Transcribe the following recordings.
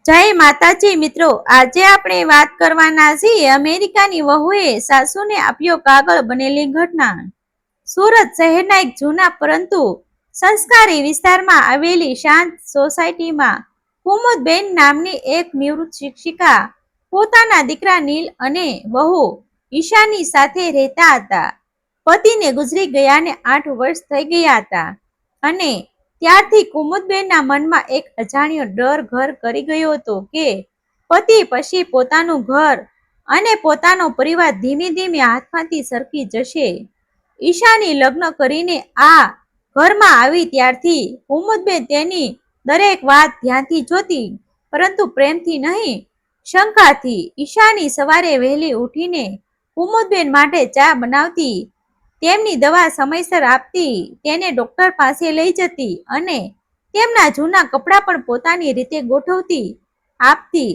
જય માતાજી મિત્રો, આજે આપણે વાત કરવાના છીએ અમેરિકાની વહુએ સાસુને આપ્યો કાગળ બનેલી ઘટના। સુરત શહેરના એક જૂના પરંતુ સંસ્કારી વિસ્તારમાં આવેલી શાંત સોસાયટીમાં કુમુદબેન નામની એક નિવૃત્ત શિક્ષિકા પોતાના દીકરા નીલ અને વહુ ઈશાની સાથે રહેતા હતા। પતિને ગુજરી ગયાને 8 વર્ષ થઈ ગયા હતા અને ત્યારથી કુમુદબેનના મનમાં એક અજાણ્યો ડર ઘર કરી ગયો હતો કે પતિ પછી પોતાનું ઘર અને પોતાનો પરિવાર ધીમે ધીમે હાથમાંથી સરકી જશે। ઈશાની લગ્ન કરીને આ ઘરમાં આવી ત્યારથી કુમુદબેન તેની દરેક વાત ધ્યાનથી જોતી, પરંતુ પ્રેમથી નહીં, શંકાથી। ઈશાની સવારે વહેલી ઉઠીને કુમુદબેન માટે ચા બનાવતી, તેમની દવા સમયસર આપતી, તેને ડોક્ટર પાસે લઈ જતી અને તેમના જૂના કપડાં પણ પોતાની રીતે ગોઠવતી આપતી।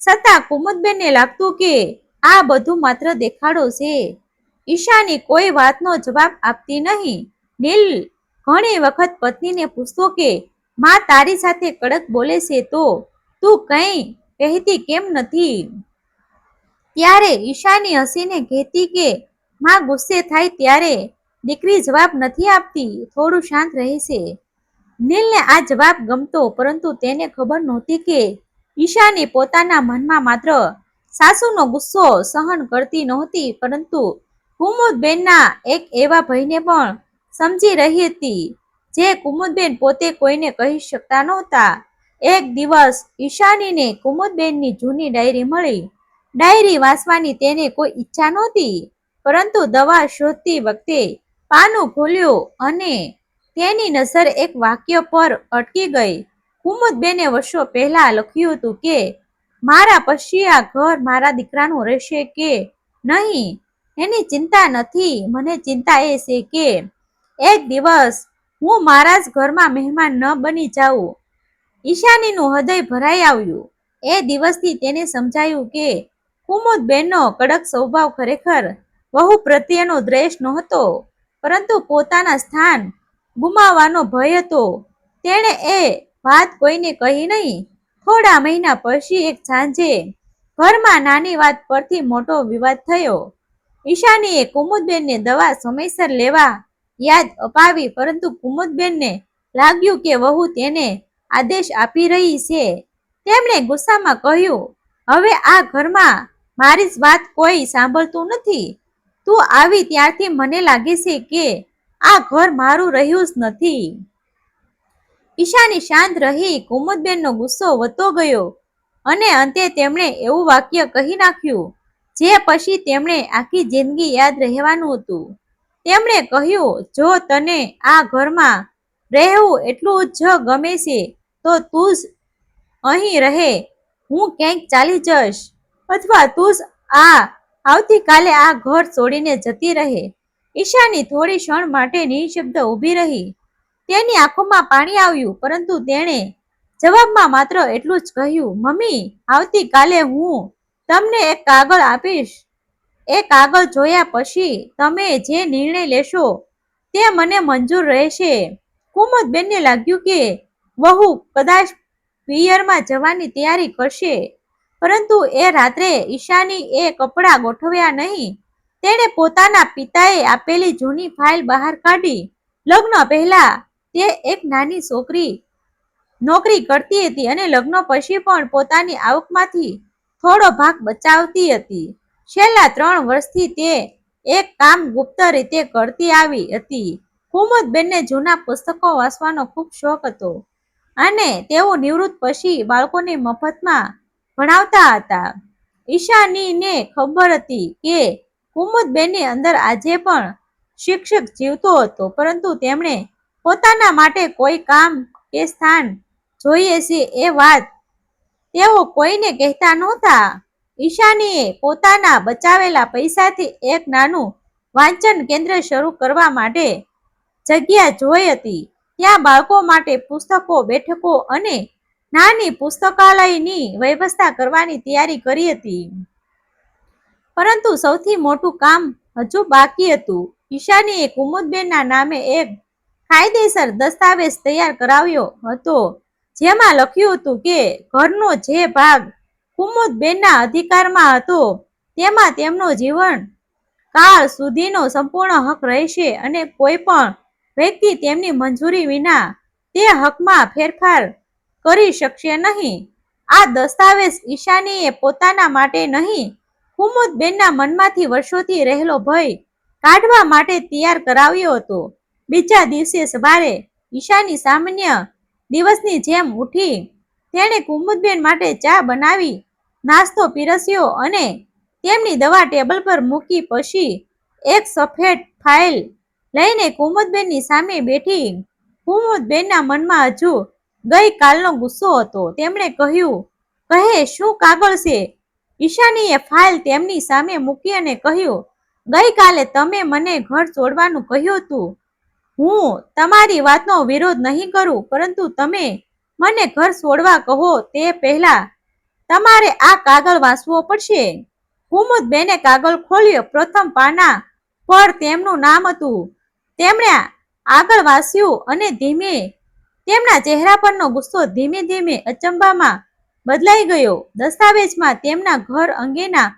છતાં કુમુદબેનને લાગતું કે આ બધું માત્ર દેખાડો છે। ઈશાની કોઈ વાતનો જવાબ આપતી નહીં। નીલ ઘણી વખત પત્નીને પૂછતો કે માં તારી સાથે કડક બોલે છે તો તું કંઈ કહેતી કેમ નથી? ત્યારે ઈશાની હસીને કહેતી કે માં ગુસ્સે થાય ત્યારે દીકરી જવાબ નથી આપતી, થોડું શાંત રહે છે। નીલને આ જવાબ ગમતો, પરંતુ તેને ખબર નહોતી કે ઈશાની પોતાના મનમાં માત્ર સાસુનો ગુસ્સો સહન કરતી નહોતી, પરંતુ કુમુદબેનના એક એવા ભયને પણ સમજી રહી હતી જે કુમુદબેન પોતે કોઈને કહી શકતા નહોતા। એક દિવસ ઈશાનીને કુમુદબેનની જૂની ડાયરી મળી। ડાયરી વાંચવાની તેને કોઈ ઈચ્છા નહોતી, પરંતુ દવા શોધતી વખતે પાનું ખોલ્યું અને તેની નજર એક વાક્ય પર અટકી ગઈ। કુમુદબેને વર્ષો પહેલા લખ્યું હતું કે મારા પછી આ ઘર મારા દીકરાનું રહેશે કે નહીં એની ચિંતા નથી, મને ચિંતા એ છે કે એક દિવસ હું મારા જ ઘરમાં મહેમાન ન બની જાઉં। ઈશાનીનું હૃદય ભરાઈ આવ્યું। એ દિવસથી તેને સમજાયું કે કુમુદબેનનો કડક સ્વભાવ ખરેખર વહુ પ્રત્યેનો દ્વેષ નહોતો, પરંતુ પોતાના સ્થાન ગુમાવવાનો ભય હતો। તેણે એ વાત કોઈને કહી નહીં। થોડા મહિના પછી એક સાંજે ઘરમાં નાની વાત પરથી મોટો વિવાદ થયો। ઈશાનીએ કુમુદબેનને દવા સમયસર લેવા યાદ અપાવી, પરંતુ કુમુદબેનને લાગ્યું કે વહુ તેને આદેશ આપી રહી છે। તેમણે ગુસ્સામાં કહ્યું, હવે આ ઘરમાં મારી જ વાત કોઈ સાંભળતું નથી। તું આવી ત્યારથી મને લાગે છે કે આ ઘર મારું રહ્યું જ નથી। ઈશાની શાંત રહી। કુમુદબેનનો ગુસ્સો વધતો ગયો અને અંતે તેમણે એવું વાક્ય કહી નાખ્યું જે પછી તેમણે આખી જિંદગી યાદ રહેવાનું હતું। તેમણે કહ્યું, જો તને આ ઘરમાં રહેવું એટલું જ ગમે છે તો તું જ અહીં રહે, હું ક્યાંક ચાલી જઈશ, અથવા તું જ આવતીકાલે આ ઘર છોડીને જતી રહે। ઈશાની થોડી ક્ષણ માટે નિશબ્દ ઊભી રહી। તેની આંખોમાં પાણી આવ્યું, પરંતુ તેણે જવાબમાં માત્ર એટલું જ કહ્યું, મમ્મી, આવતીકાલે હું તમને એક કાગળ આપીશ। એ કાગળ જોયા પછી તમે જે નિર્ણય લેશો તે મને મંજૂર રહેશે। કુમુદબેનને લાગ્યું કે વહુ કદાચ પિયરમાં જવાની તૈયારી કરશે, પરંતુ એ રાત્રે ઈશાની એ કપડાં ગોઠવ્યા નહીં। તેણે પોતાના પિતાએ આપેલી જૂની ફાઇલ બહાર કાઢી। લગ્ન પહેલા તે એક નાની નોકરી કરતી હતી અને લગ્ન પછી પણ પોતાની આવકમાંથી થોડો ભાગ બચાવતી હતી। છેલ્લા 3 વર્ષથી તે એક કામ ગુપ્ત રીતે કરતી આવી હતી। કુમુદબેનને જૂના પુસ્તકો વાંચવાનો ખૂબ શોખ હતો અને તેઓ નિવૃત્ત પછી બાળકોને મફતમાં ભણાવતા હતા। ઈશાનીને ખબર હતી કે કુમુદબેનની અંદર આજે પણ શિક્ષક જીવતો હતો, પરંતુ તેમણે પોતાના માટે કોઈ કામ કે સ્થાન જોઈએ છે એ વાત તેઓ કોઈને કહેતા નહોતા। ઈશાનીએ પોતાના બચાવેલા પૈસાથી એક નાનું વાંચન કેન્દ્ર શરૂ કરવા માટે જગ્યા જોઈ હતી। ત્યાં બાળકો માટે પુસ્તકો, બેઠકો અને નાની પુસ્તકાલયની વ્યવસ્થા કરવાની તૈયારી કરી હતી। પરંતુ સૌથી મોટું કામ હજુ બાકી હતું। ઈશાનીએ કુમુદબેનના નામે એક કાયદેસર દસ્તાવેજ તૈયાર કરાવ્યો હતો, જેમાં લખ્યું હતું કે ઘરનો જે ભાગ કુમુદબેનના અધિકારમાં હતો તેમાં તેમનો જીવન કાળ સુધીનો સંપૂર્ણ હક રહેશે અને કોઈ પણ વ્યક્તિ તેમની મંજૂરી વિના તે હકમાં ફેરફાર કરી શકશે નહીં. આ દસ્તાવેજ ઈશાનીએ પોતાના માટે નહીં, કુમુદબેનના મનમાંથી વર્ષોથી રહેલો ભય કાઢવા માટે તૈયાર કરાવ્યો હતો. બીજા દિવસે સવારે ઈશાની સામાન્ય દિવસની જેમ ઉઠી. તેણે કુમુદબેન માટે ચા બનાવી, નાસ્તો પીરસ્યો અને તેમની દવા ટેબલ પર મૂકી. પછી એક સફેદ ફાઇલ લઈને કુમુદબેનની સામે બેઠી. કુમુદબેનના મનમાં હજુ ગઈ કાલનો ગુસ્સો હતો. તેમણે કહ્યું, કહે શું કાગળ છે? ઈશાનીએ ફાઇલ તેમની સામે મૂકી અને કહ્યું, ગઈકાલે તમે મને ઘર છોડવાનું કહ્યું હતું. હું તમારી વાતનો વિરોધ નહીં કરું, પરંતુ તમે મને ઘર છોડવા કહો તે પહેલા તમારે આ કાગળ વાંચવો પડશે. કુમુદબેને કાગળ ખોલ્યો. પ્રથમ પાના પર તેમનું નામ હતું. તેમણે આગળ વાંચ્યું અને તેમના ચહેરા પરનો ગુસ્સો ધીમે ધીમે અચંબામાં બદલાઈ ગયો. દસ્તાવેજમાં તેમના ઘર અંગેના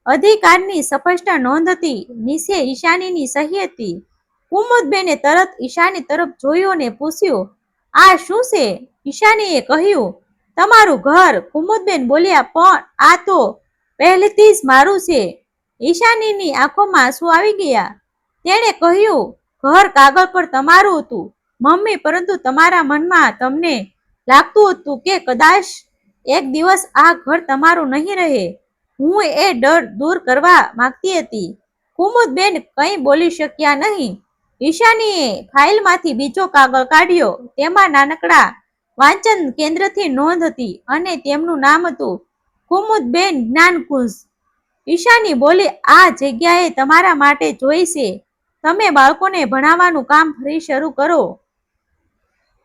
અધિકારની સ્પષ્ટ નોંધ હતી. નીચે ઈશાનીની સહી હતી. કુમુદબેને તરત ઈશાની તરફ જોયું અને પૂછ્યું, આ શું છે? ઈશાનીએ કહ્યું, તમારું ઘર. કુમુદબેન બોલ્યા, પણ આ તો પહેલેથી જ મારું છે. ઈશાનીની આંખોમાં આંસુ આવી ગયા. તેણે કહ્યું, ઘર કાગળ પર તમારું હતું મમ્મી, પરંતુ તમારા મનમાં તમને લાગતું હતું કે કદાચ એક દિવસ આ ઘર તમારું નહીં રહે. હું એ ડર દૂર કરવા માંગતી હતી. કુમુદબેન કંઈ બોલી શક્યા નહીં. ઈશાનીએ ફાઇલમાંથી બીજો કાગળ કાઢ્યો. તેમાં નાનકડા વાંચન કેન્દ્રથી નોંધ હતી અને તેમનું નામ હતું કુમુદબેન જ્ઞાનકુંજ. ઈશાની બોલી, આ જગ્યાએ તમારા માટે જોઈ છે. તમે બાળકોને ભણાવવાનું કામ ફરી શરૂ કરો.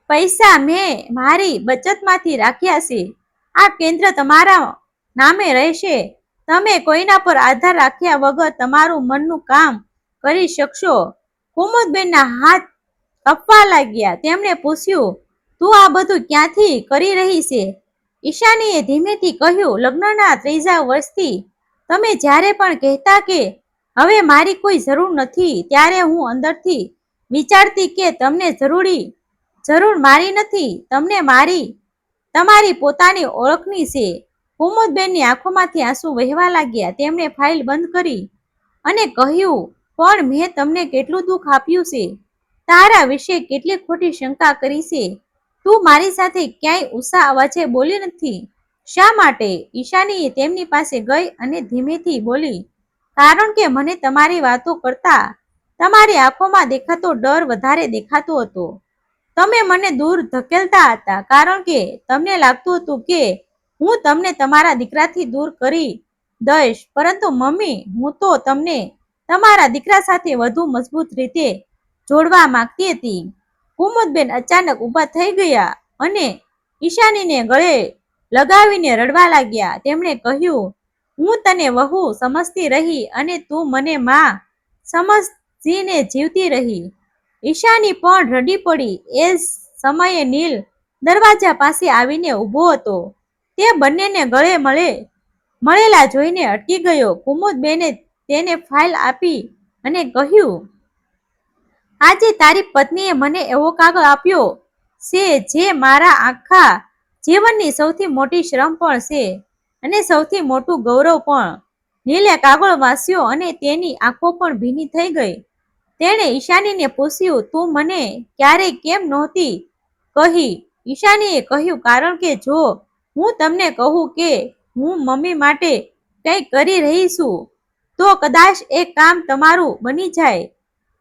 પૈસા મેં મારી બચતમાંથી રાખ્યા છે. આ કેન્દ્ર તમારા નામે રહેશે. તમે કોઈના પર આધાર રાખ્યા વગર તમારું મનનું કામ કરી શકશો. કુમુદબેનના હાથ કાપવા લાગ્યા. તેમણે પૂછ્યું, તું આ બધું ક્યાંથી કરી રહી છે? ઈશાનીએ ધીમેથી કહ્યું, લગ્નના 3જા વર્ષથી તમે જ્યારે પણ કહેતા કે હવે મારી કોઈ જરૂર નથી, ત્યારે હું અંદરથી વિચારતી કે તમને જરૂર મારી નથી, તમને તમારી પોતાની ઓળખની છે. કુમુદબેનની આંખોમાંથી આંસુ વહેવા લાગ્યા. તેમણે ફાઇલ બંધ કરી અને કહ્યું, પણ મેં તમને કેટલું દુઃખ આપ્યું છે, તારા વિશે કેટલી ખોટી શંકા કરી છે. તું મારી સાથે ક્યાંય ઊંચા અવાજે બોલી નથી. શા માટે? ઈશાનીએ તેમની પાસે ગઈ અને ધીમેથી બોલી, કારણ કે મને તમારી વાતો કરતા તમારી આંખોમાં દેખાતો ડર વધારે દેખાતો હતો. તમે મને દૂર ધકેલતા હતા કારણ કે તમને લાગતું હતું કે હું તમને તમારા દીકરાથી દૂર કરી દઈશ. પરંતુ મમ્મી, હું તો તમને તમારા દીકરા સાથે વધુ મજબૂત રીતે જોડવા માંગતી હતી. કુમુદબેન અચાનક ઊભા થઈ ગયા અને ઈશાનીને ગળે લગાવીને રડવા લાગ્યા. તેમણે કહ્યું, હું તને વહુ સમજતી રહી અને તું મને માં સમજીને જીવતી રહી. ઈશાની પણ રડી પડી. એ સમયે નીલ દરવાજા પાસે આવીને ઊભો હતો. તે બંનેને ગળે મળેલા જોઈને અટકી ગયો. કુમુદબેને તેને ફાઇલ આપી અને કહ્યું, આજે તારી પત્નીએ મને એવો કાગળ આપ્યો છે જે મારા આખા જીવનની સૌથી મોટી શ્રમ પણ છે અને સૌથી મોટું ગૌરવ પણ. નીલે કાગળ વાંચ્યો અને તેની આંખો પણ ભીની થઈ ગઈ. તેણે ઈશાનીને પૂછ્યું, તું મને ક્યારેય કેમ નહોતી કહી? ઈશાનીએ કહ્યું, કારણ કે જો હું તમને કહું કે હું મમ્મી માટે કંઈ કરી રહી છું, તો કદાચ એ કામ તમારું બની જાય.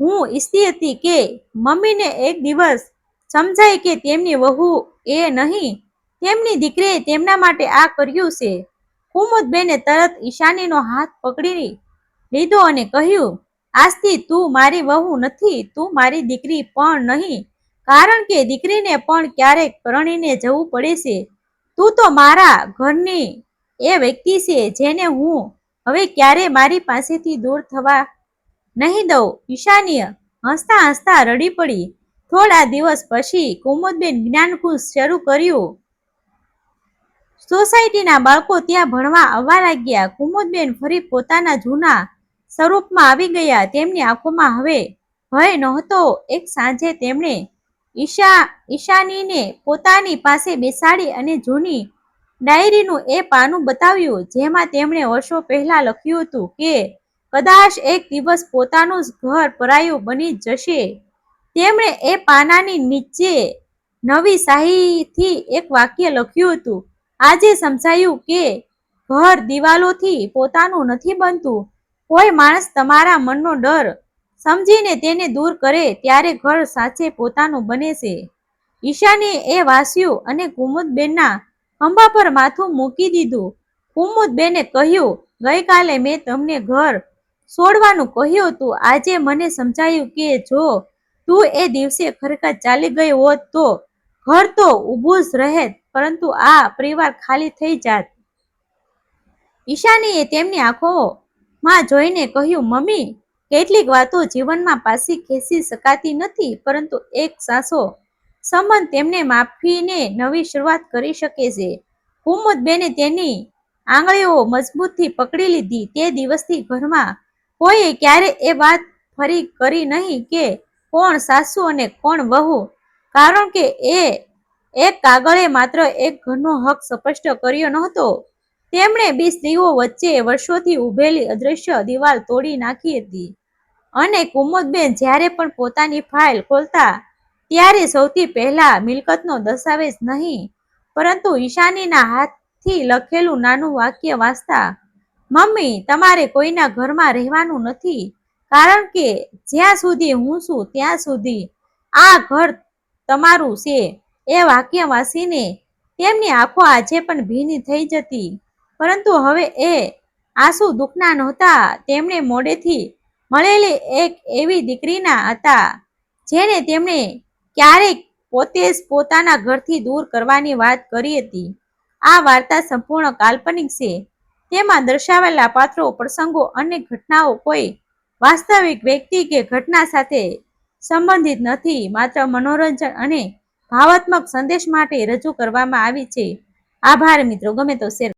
હું ઈચ્છતી હતી કે મમ્મીને એક દિવસ સમજાય કે તેમની વહુ એ નહીં, તેમની દીકરીએ તેમના માટે આ કર્યું છે. કુમુદબેને તરત ઈશાનીનો હાથ પકડી લીધો અને કહ્યું, આજથી તું મારી વહુ નથી, તું મારી દીકરી પણ નહીં, કારણ કે દીકરીને પણ ક્યારેક પરણીને જવું પડે છે. તું તો મારા ઘરની એ વ્યક્તિ છે જેને હું હવે ક્યારેય મારી પાસેથી દૂર થવા નહીં દઉં. ઈશાની હસતા હસતા રડી પડી. થોડા દિવસ પછી કુમુદબેન જ્ઞાનકુંજ શરૂ કર્યું. સોસાયટીના બાળકો ત્યાં ભણવા આવવા લાગ્યા. કુમુદબેન ફરી પોતાના જૂના સ્વરૂપમાં આવી ગયા. તેમની આંખોમાં હવે ભય નહોતો. એક સાંજે તેમણે ઈશાનીને પોતાની પાસે બેસાડી અને જૂની ડાયરીનું એ પાનું બતાવ્યું, જેમાં તેમણે વર્ષો પહેલા લખ્યું હતું કે કદાચ એક દિવસ પોતાનું જ ઘર પરાયું બની જશે. તેમણે એ પાનાની નીચે નવી શાહીથી એક વાક્ય લખ્યું હતું, આજે સમજાયું કે ઘર દિવાલોથી પોતાનું નથી બનતું. કોઈ માણસ તમારા મનનો ડર સમજીને તેને દૂર કરે ત્યારે ઘર સાચે પોતાનું બને છે. ઈશાનીએ એ વાંચ્યું અને કુમુદબેનના ખંભા પર માથું મૂકી દીધું. કુમુદબેને કહ્યું, ગઈકાલે મેં તમને ઘર છોડવાનું કહ્યું હતું. આજે મને સમજાયું કે જો તું એ દિવસે ખરેખર ચાલી ગઈ હોત તો ઘર તો ઊભું જ રહેત, પરંતુ આ પરિવાર ખાલી થઈ જાત. ઈશાનીએ તેમની આંખોમાં જોઈને કહ્યું, મમ્મી, કેટલીક વાતો જીવનમાં પાછી ખેંચી શકાતી નથી, પરંતુ એક સાચો સંબંધ તેમને માફીને નવી શરૂઆત કરી શકે છે. કુમુદબેને તેની આંગળીઓ મજબૂતથી પકડી લીધી. તે દિવસથી ઘરમાં કોઈએ ક્યારેય એ વાત ફરી કરી નહીં કે કોણ સાસુ અને કોણ વહુ, કારણ કે એ એક કાગળે માત્ર એક ઘરનો હક સ્પષ્ટ કર્યો નહોતો, તેમણે બે સ્ત્રીઓ વચ્ચે વર્ષોથી ઉભેલી અદૃશ્ય દિવાલ તોડી નાખી હતી. અને કુમુદબેન જ્યારે પણ પોતાની ફાઇલ ખોલતા ત્યારે સૌથી પહેલા મિલકતનો દસ્તાવેજ નહીં, પરંતુ ઈશાનીના હાથથી લખેલું નાનું વાક્ય વાંચતા, મમ્મી, તમારે કોઈના ઘરમાં રહેવાનું નથી, કારણ કે જ્યાં સુધી હું છું ત્યાં સુધી આ ઘર તમારું છે. એ વાક્ય વાંચીને તેમની આંખો આજે પણ ભીની થઈ જતી, પરંતુ હવે એ આંસુ દુઃખના નહોતા. તેમણે મોડેથી મળેલી એક એવી દીકરીના હતા જેને તેમણે ક્યારેક પોતે જ પોતાના ઘરથી દૂર કરવાની વાત કરી હતી. આ વાર્તા સંપૂર્ણ કાલ્પનિક છે. તેમાં દર્શાવેલા પાત્રો, પ્રસંગો અને ઘટનાઓ કોઈ વાસ્તવિક વ્યક્તિ કે ઘટના સાથે સંબંધિત નથી, માત્ર મનોરંજન અને ભાવાત્મક સંદેશ માટે રજૂ કરવામાં આવી છે. આભાર મિત્રો. ગમે તો શેર